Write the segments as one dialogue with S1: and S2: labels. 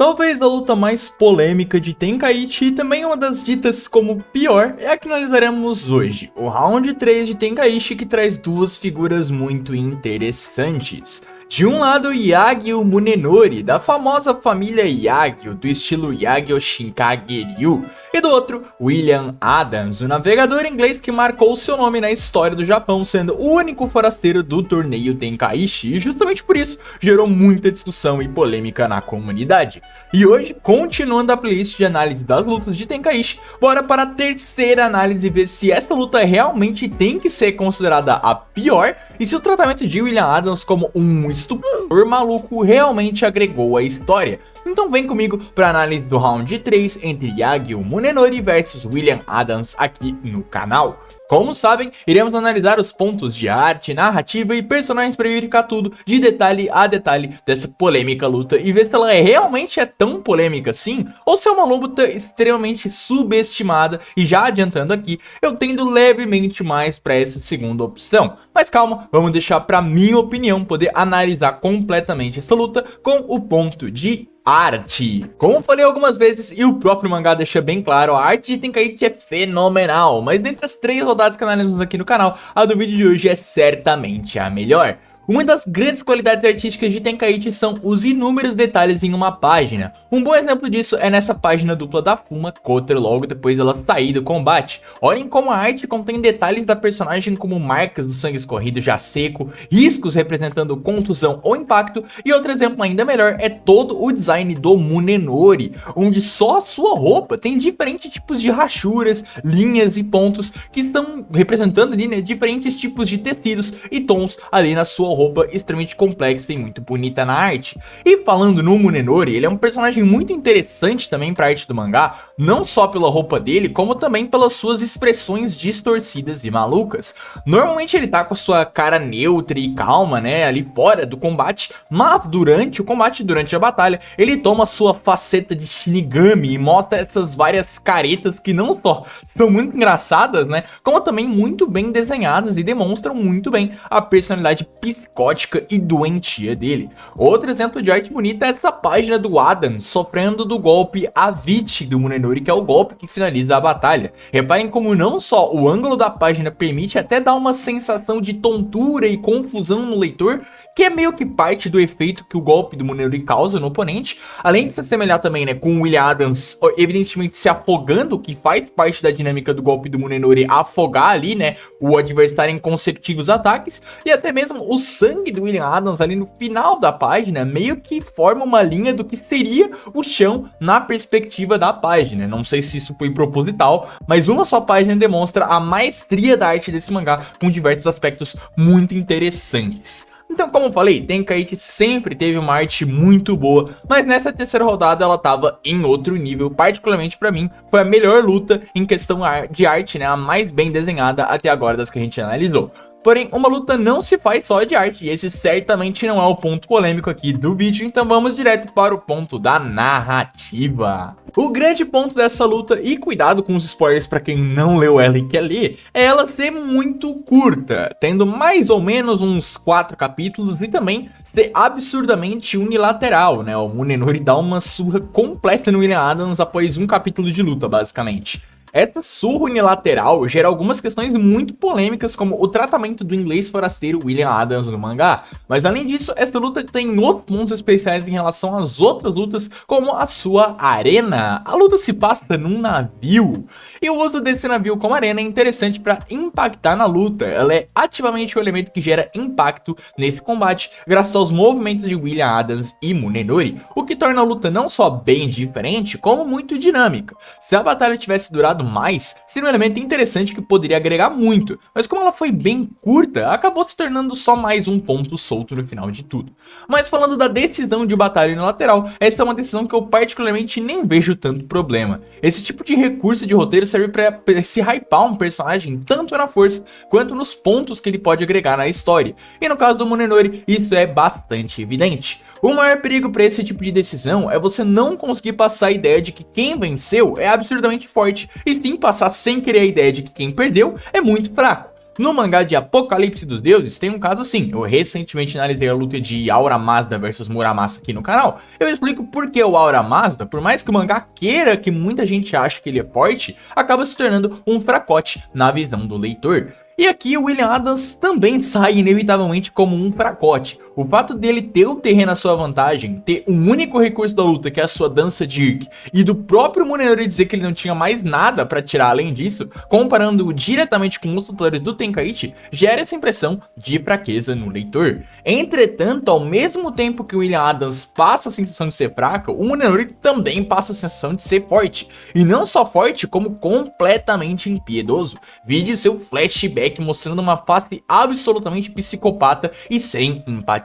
S1: Talvez a luta mais polêmica de Tenkaichi e também uma das ditas como pior é a que analisaremos hoje, o Round 3 de Tenkaichi, que traz duas figuras muito interessantes. De um lado, Yagyu Munenori, da famosa família Yagyu, do estilo Yagyu Shinkage Ryu, e do outro, William Adams, o navegador inglês que marcou seu nome na história do Japão, sendo o único forasteiro do torneio Tenkaichi, e justamente por isso gerou muita discussão e polêmica na comunidade. E hoje, continuando a playlist de análise das lutas de Tenkaichi, bora para a terceira análise e ver se essa luta realmente tem que ser considerada a pior, e se o tratamento de William Adams como um estuprador maluco realmente agregou à história. Então vem comigo para análise do Round 3 entre Yagyu Munenori versus William Adams aqui no canal. Como sabem, iremos analisar os pontos de arte, narrativa e personagens para verificar tudo de detalhe a detalhe dessa polêmica luta e ver se ela realmente é tão polêmica assim, ou se é uma luta extremamente subestimada. E já adiantando aqui, eu tendo levemente mais para essa segunda opção. Mas calma, vamos deixar para minha opinião poder analisar completamente essa luta com o ponto de arte. Como falei algumas vezes e o próprio mangá deixa bem claro, a arte de Tenkaichi é fenomenal, mas dentre as 3 rodadas que analisamos aqui no canal, a do vídeo de hoje é certamente a melhor. Uma das grandes qualidades artísticas de Tenkaichi são os inúmeros detalhes em uma página. Um bom exemplo disso é nessa página dupla da Fuma Kotaro logo depois dela sair do combate. Olhem como a arte contém detalhes da personagem como marcas do sangue escorrido já seco, riscos representando contusão ou impacto, e outro exemplo ainda melhor é todo o design do Munenori, onde só a sua roupa tem diferentes tipos de rachuras, linhas e pontos que estão representando ali, né, diferentes tipos de tecidos e tons ali na sua roupa extremamente complexa e muito bonita na arte. E falando no Munenori, ele é um personagem muito interessante também para a arte do mangá, não só pela roupa dele, como também pelas suas expressões distorcidas e malucas. Normalmente ele tá com a sua cara neutra e calma, né, ali fora do combate, mas durante o combate, durante a batalha, ele toma sua faceta de Shinigami e mostra essas várias caretas que não só são muito engraçadas, né, como também muito bem desenhadas e demonstram muito bem a personalidade psicótica e doentia dele. Outro exemplo de arte bonita é essa página do Adams sofrendo do golpe Avicii do Munenori, que é o golpe que finaliza a batalha. Reparem como não só o ângulo da página permite até dar uma sensação de tontura e confusão no leitor, que é meio que parte do efeito que o golpe do Munenori causa no oponente, além de se assemelhar também, né, com o William Adams evidentemente se afogando, que faz parte da dinâmica do golpe do Munenori afogar ali, né, o adversário em consecutivos ataques, e até mesmo o sangue do William Adams ali no final da página meio que forma uma linha do que seria o chão na perspectiva da página. Não sei se isso foi proposital, mas uma só página demonstra a maestria da arte desse mangá com diversos aspectos muito interessantes. Então, como eu falei, Tenkaichi sempre teve uma arte muito boa, mas nessa terceira rodada ela tava em outro nível. Particularmente pra mim, foi a melhor luta em questão de arte, né, a mais bem desenhada até agora das que a gente analisou. Porém, uma luta não se faz só de arte, e esse certamente não é o ponto polêmico aqui do vídeo, então vamos direto para o ponto da narrativa. O grande ponto dessa luta, e cuidado com os spoilers para quem não leu ela e quer ler, é ela ser muito curta, tendo mais ou menos uns 4 capítulos e também ser absurdamente unilateral, né? O Munenori dá uma surra completa no William Adams após um capítulo de luta, basicamente. Essa surra unilateral gera algumas questões muito polêmicas, como o tratamento do inglês forasteiro William Adams no mangá, mas além disso, essa luta tem outros pontos especiais em relação às outras lutas, como a sua arena. A luta se passa num navio, e o uso desse navio como arena é interessante para impactar na luta. Ela é ativamente o elemento que gera impacto nesse combate, graças aos movimentos de William Adams e Munenori, o que torna a luta não só bem diferente, como muito dinâmica. Se a batalha tivesse durado mais, seria um elemento interessante que poderia agregar muito, mas como ela foi bem curta, acabou se tornando só mais um ponto solto no final de tudo. Mas falando da decisão de batalha no lateral, essa é uma decisão que eu particularmente nem vejo tanto problema. Esse tipo de recurso de roteiro serve para se hypar um personagem tanto na força quanto nos pontos que ele pode agregar na história, e no caso do Munenori isso é bastante evidente. O maior perigo para esse tipo de decisão é você não conseguir passar a ideia de que quem venceu é absurdamente forte, e sim passar sem querer a ideia de que quem perdeu é muito fraco. No mangá de Apocalipse dos Deuses tem um caso assim. Eu recentemente analisei a luta de Aura Mazda versus Muramasa aqui no canal. Eu explico por que o Aura Mazda, por mais que o mangá queira que muita gente ache que ele é forte, acaba se tornando um fracote na visão do leitor. E aqui o William Adams também sai inevitavelmente como um fracote. O fato dele ter o terreno à sua vantagem, ter um único recurso da luta que é a sua dança de Irk, e do próprio Munenori dizer que ele não tinha mais nada pra tirar além disso, comparando-o diretamente com os tutores do Tenkaichi, gera essa impressão de fraqueza no leitor. Entretanto, ao mesmo tempo que o William Adams passa a sensação de ser fraco, o Munenori também passa a sensação de ser forte. E não só forte, como completamente impiedoso. Vide seu flashback mostrando uma face absolutamente psicopata e sem empatia.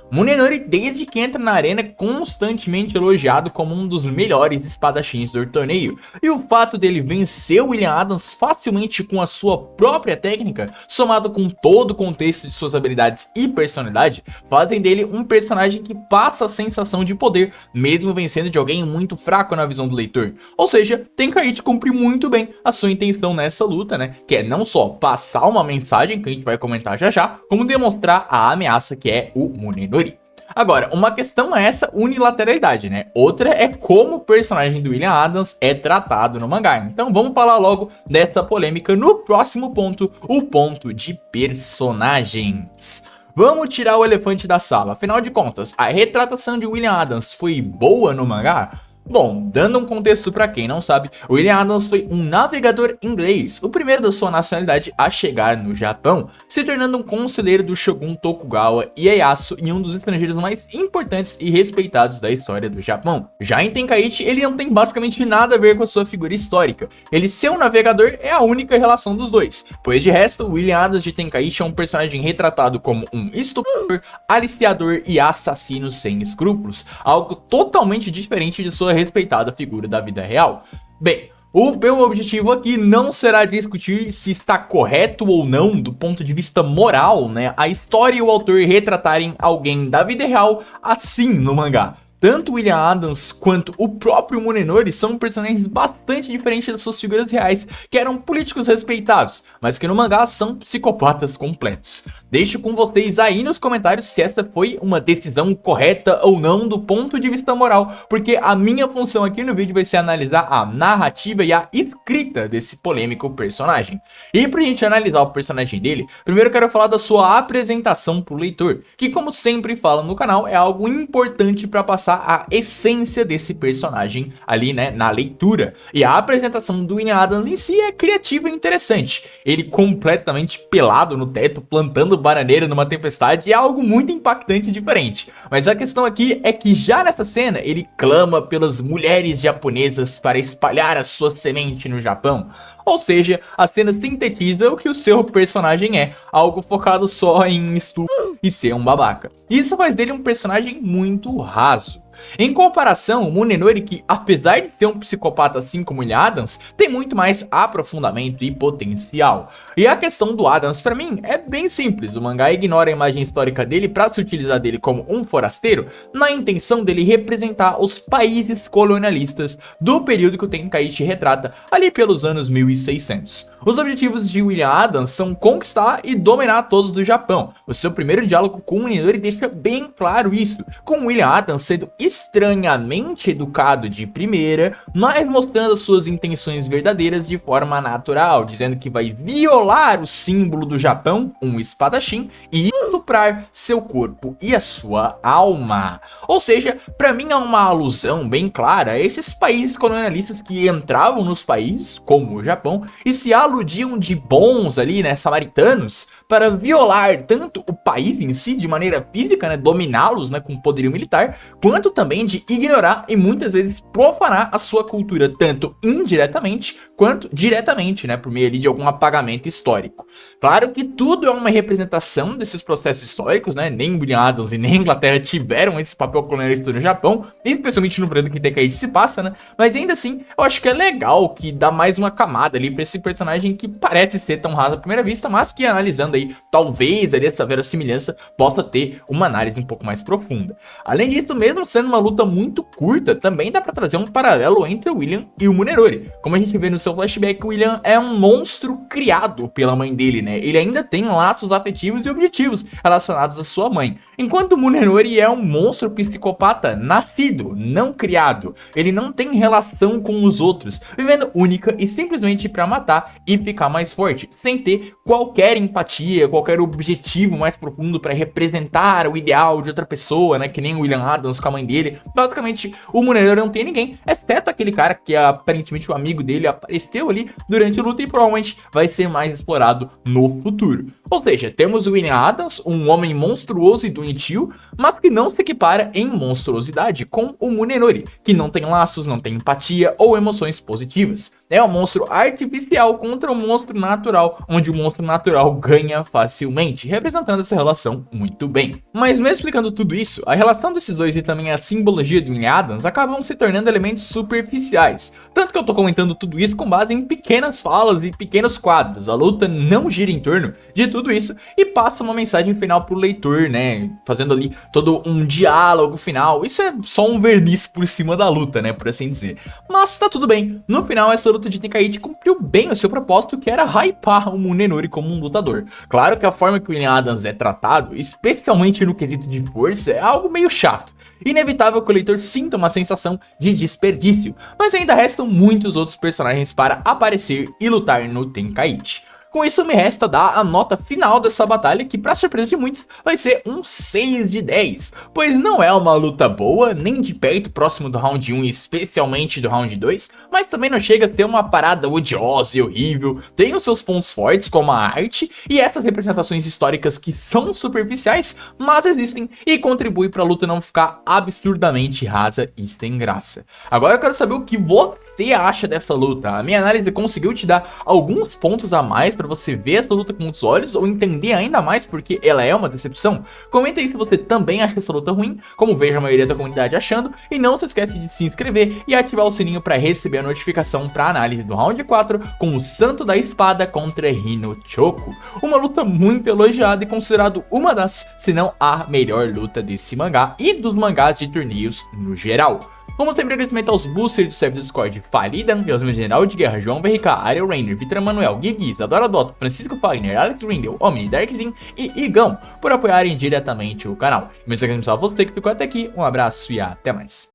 S1: Munenori, desde que entra na arena, é constantemente elogiado como um dos melhores espadachins do torneio, e o fato dele vencer o William Adams facilmente com a sua própria técnica, somado com todo o contexto de suas habilidades e personalidade, fazem dele um personagem que passa a sensação de poder, mesmo vencendo de alguém muito fraco na visão do leitor. Ou seja, Tenkaichi cumpre muito bem a sua intenção nessa luta, né, que é não só passar uma mensagem, que a gente vai comentar já já, como demonstrar a ameaça que é o Munenori. Agora, uma questão é essa unilateralidade, né? Outra é como o personagem do William Adams é tratado no mangá. Então vamos falar logo dessa polêmica no próximo ponto, o ponto de personagens. Vamos tirar o elefante da sala, afinal de contas, a retratação de William Adams foi boa no mangá? Bom, dando um contexto pra quem não sabe, William Adams foi um navegador inglês, o primeiro da sua nacionalidade a chegar no Japão, se tornando um conselheiro do Shogun Tokugawa Ieyasu e um dos estrangeiros mais importantes e respeitados da história do Japão. Já em Tenkaichi, ele não tem basicamente nada a ver com a sua figura histórica, ele ser um navegador é a única relação dos dois, pois de resto, William Adams de Tenkaichi é um personagem retratado como um estuprador, aliciador e assassino sem escrúpulos, algo totalmente diferente de sua respeitada figura da vida real. Bem, o meu objetivo aqui não será discutir se está correto ou não do ponto de vista moral, né, a história e o autor retratarem alguém da vida real assim no mangá. Tanto William Adams quanto o próprio Munenori são personagens bastante diferentes das suas figuras reais, que eram políticos respeitados, mas que no mangá são psicopatas completos. Deixo com vocês aí nos comentários se essa foi uma decisão correta ou não do ponto de vista moral, porque a minha função aqui no vídeo vai ser analisar a narrativa e a escrita desse polêmico personagem. E pra gente analisar o personagem dele, primeiro eu quero falar da sua apresentação pro leitor, que como sempre falo no canal, é algo importante para passar a essência desse personagem ali, né, na leitura. E a apresentação do William Adams em si é criativa e interessante. Ele completamente pelado no teto, plantando bananeira numa tempestade, é algo muito impactante e diferente. Mas a questão aqui é que já nessa cena, ele clama pelas mulheres japonesas para espalhar a sua semente no Japão. Ou seja, a cena sintetiza o que o seu personagem é, algo focado só em estupro e ser um babaca. Isso faz dele um personagem muito raso. Em comparação, o Munenori, que apesar de ser um psicopata assim como o Adams, tem muito mais aprofundamento e potencial. E a questão do Adams pra mim é bem simples, o mangá ignora a imagem histórica dele pra se utilizar dele como um forasteiro, na intenção dele representar os países colonialistas do período que o Tenkaichi retrata, ali pelos anos 1600. Os objetivos de William Adams são conquistar e dominar todos do Japão. O seu primeiro diálogo com o Munenori deixa bem claro isso, com William Adams sendo estranhamente educado de primeira, mas mostrando suas intenções verdadeiras de forma natural, dizendo que vai violar o símbolo do Japão, um espadachim, e estuprar seu corpo e a sua alma. Ou seja, pra mim é uma alusão bem clara a esses países colonialistas que entravam nos países, como o Japão, e se aludiam de bons ali, né, samaritanos, para violar tanto o país em si, de maneira física, né, dominá-los, né, com poderio militar, quanto também de ignorar e muitas vezes profanar a sua cultura, tanto indiretamente quanto diretamente, né, por meio ali de algum apagamento histórico. Claro que tudo é uma representação desses processos históricos, né, nem William Adams e nem a Inglaterra tiveram esse papel colonialista no Japão, especialmente no período que Tenkaichi se passa, né, mas ainda assim, eu acho que é legal que dá mais uma camada ali pra esse personagem que parece ser tão raso à primeira vista, mas que analisando aí, talvez ali essa verossimilhança possa ter uma análise um pouco mais profunda. Além disso, mesmo sendo uma luta muito curta, também dá pra trazer um paralelo entre o William e o Munenori. Como a gente vê nos seu flashback, o William é um monstro criado pela mãe dele, né? Ele ainda tem laços afetivos e objetivos relacionados à sua mãe, enquanto o Munenori é um monstro psicopata nascido, não criado. Ele não tem relação com os outros, vivendo única e simplesmente pra matar e ficar mais forte, sem ter qualquer empatia, qualquer objetivo mais profundo pra representar o ideal de outra pessoa, né? Que nem o William Adams com a mãe dele. Basicamente, o Munenori não tem ninguém, exceto aquele cara que aparentemente o amigo dele apareceu ali durante a luta e provavelmente vai ser mais explorado no futuro. Ou seja, temos o William Adams, um homem monstruoso e doentio, mas que não se equipara em monstruosidade com o Munenori, que não tem laços, não tem empatia ou emoções positivas. É um monstro artificial contra um monstro natural, onde o monstro natural ganha facilmente, representando essa relação muito bem. Mas mesmo explicando tudo isso, a relação desses dois e também a simbologia do William Adams acabam se tornando elementos superficiais. Tanto que eu tô comentando tudo isso com base em pequenas falas e pequenos quadros. A luta não gira em torno de tudo isso e passa uma mensagem final pro leitor, né? Fazendo ali todo um diálogo final. Isso é só um verniz por cima da luta, né? Por assim dizer. Mas tá tudo bem. No final, essa luta de Tenkaichi cumpriu bem o seu propósito, que era hypar o Munenori como um lutador. Claro que a forma que o William Adams é tratado, especialmente no quesito de força, é algo meio chato. Inevitável que o leitor sinta uma sensação de desperdício, mas ainda restam muitos outros personagens para aparecer e lutar no Tenkaichi. Com isso me resta dar a nota final dessa batalha, que pra surpresa de muitos vai ser um 6 de 10, pois não é uma luta boa, nem de perto próximo do round 1 e especialmente do round 2, mas também não chega a ser uma parada odiosa e horrível. Tem os seus pontos fortes como a arte e essas representações históricas que são superficiais, mas existem e contribuem pra luta não ficar absurdamente rasa e sem graça. Agora eu quero saber o que você acha dessa luta. A minha análise conseguiu te dar alguns pontos a mais pra você ver essa luta com outros olhos ou entender ainda mais porque ela é uma decepção? Comenta aí se você também acha essa luta ruim, como vejo a maioria da comunidade achando, e não se esquece de se inscrever e ativar o sininho para receber a notificação para análise do round 4 com o Santo da Espada contra Hino Choco. Uma luta muito elogiada e considerado uma das, se não a melhor luta desse mangá e dos mangás de torneios no geral. Como sempre, agradecimento aos boosters do servidor do Discord Falidan, e aos meus general de guerra João VRK, Ariel Rainer, Vitor Manuel, Gui, Isadora Dotto, Francisco Fagner, Alex Rindel, Omni, Darkzin e Igão por apoiarem diretamente o canal. Meus agradecimentos a você que ficou até aqui, um abraço e até mais.